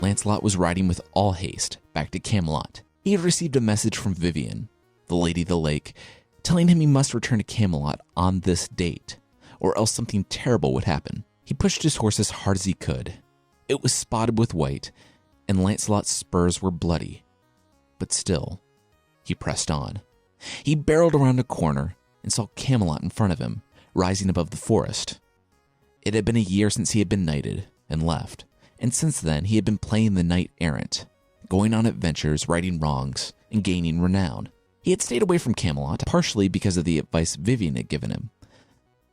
Lancelot was riding with all haste back to Camelot. He had received a message from Vivian, the Lady of the Lake, telling him he must return to Camelot on this date, or else something terrible would happen. He pushed his horse as hard as he could. It was spotted with white, and Lancelot's spurs were bloody. But still, he pressed on. He barreled around a corner and saw Camelot in front of him, rising above the forest. It had been a year since he had been knighted and left, and since then he had been playing the knight-errant, going on adventures, righting wrongs, and gaining renown. He had stayed away from Camelot, partially because of the advice Vivian had given him,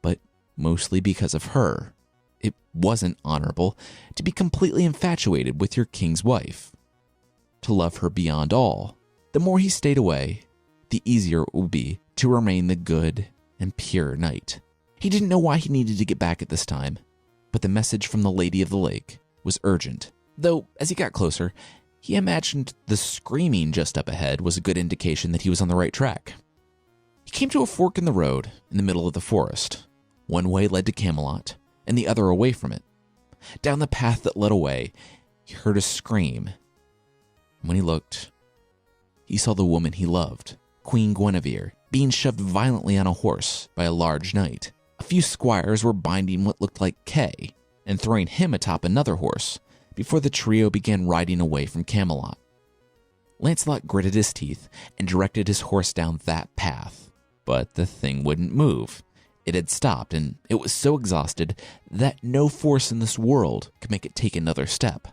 but mostly because of her. It wasn't honorable to be completely infatuated with your king's wife, to love her beyond all. The more he stayed away, the easier it would be to remain the good and pure knight. He didn't know why he needed to get back at this time, but the message from the Lady of the Lake was urgent. Though, as he got closer, he imagined the screaming just up ahead was a good indication that he was on the right track. He came to a fork in the road in the middle of the forest. One way led to Camelot, and the other away from it. Down the path that led away, he heard a scream. When he looked, he saw the woman he loved, Queen Guinevere, being shoved violently on a horse by a large knight. A few squires were binding what looked like Kay and throwing him atop another horse before the trio began riding away from Camelot. Lancelot gritted his teeth and directed his horse down that path, but the thing wouldn't move. It had stopped, and it was so exhausted that no force in this world could make it take another step.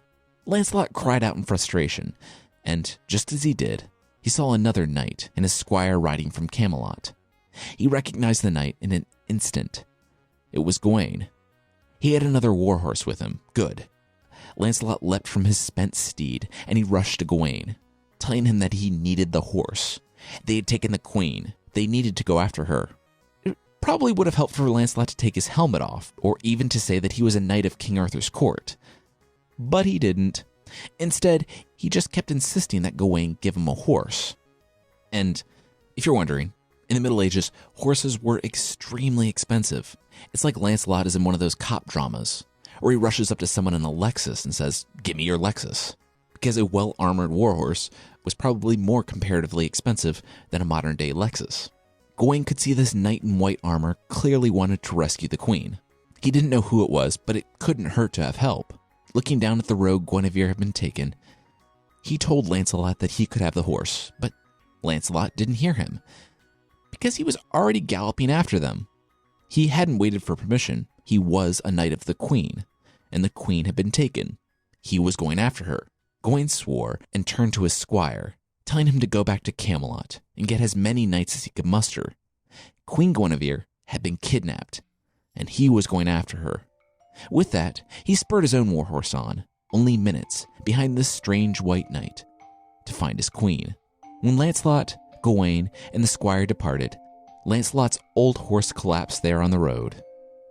Lancelot cried out in frustration, and just as he did, he saw another knight and his squire riding from Camelot. He recognized the knight in an instant. It was Gawain. He had another warhorse with him. Good. Lancelot leapt from his spent steed, and he rushed to Gawain, telling him that he needed the horse. They had taken the queen. They needed to go after her. It probably would have helped for Lancelot to take his helmet off, or even to say that he was a knight of King Arthur's court. But he didn't. Instead, he just kept insisting that Gawain give him a horse. And if you're wondering, in the Middle Ages, horses were extremely expensive. It's like Lancelot is in one of those cop dramas, or he rushes up to someone in a Lexus and says, "Give me your Lexus," because a well-armored warhorse was probably more comparatively expensive than a modern-day Lexus. Gawain could see this knight in white armor clearly wanted to rescue the queen. He didn't know who it was, but it couldn't hurt to have help. Looking down at the road Guinevere had been taken, he told Lancelot that he could have the horse, but Lancelot didn't hear him, because he was already galloping after them. He hadn't waited for permission. He was a knight of the queen, and the queen had been taken. He was going after her. Gawain swore and turned to his squire, telling him to go back to Camelot and get as many knights as he could muster. Queen Guinevere had been kidnapped, and he was going after her. With that, he spurred his own warhorse on, only minutes behind this strange white knight, to find his queen. When Lancelot, Gawain, and the squire departed, Lancelot's old horse collapsed there on the road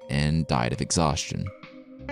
and died of exhaustion.